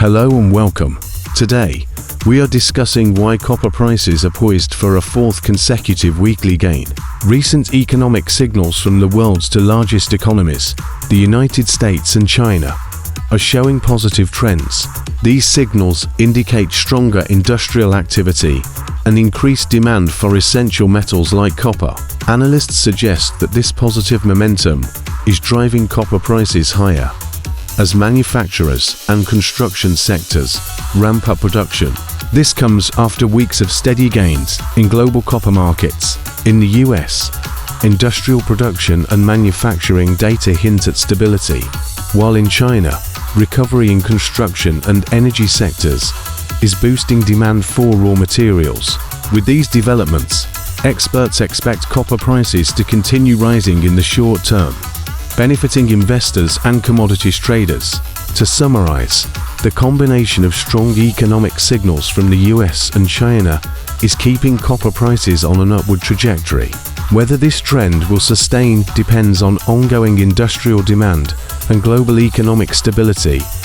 Hello and welcome. Today, we are discussing why copper prices are poised for a fourth consecutive weekly gain. Recent economic signals from the world's two largest economies, the United States and China, are showing positive trends. These signals indicate stronger industrial activity and increased demand for essential metals like copper. Analysts suggest that this positive momentum is driving copper prices higher as manufacturers and construction sectors ramp up production. This comes after weeks of steady gains in global copper markets. In the US, industrial production and manufacturing data hint at stability, while in China, recovery in construction and energy sectors is boosting demand for raw materials. With these developments, experts expect copper prices to continue rising in the short term, benefiting investors and commodities traders. To summarize, the combination of strong economic signals from the US and China is keeping copper prices on an upward trajectory. Whether this trend will sustain depends on ongoing industrial demand and global economic stability.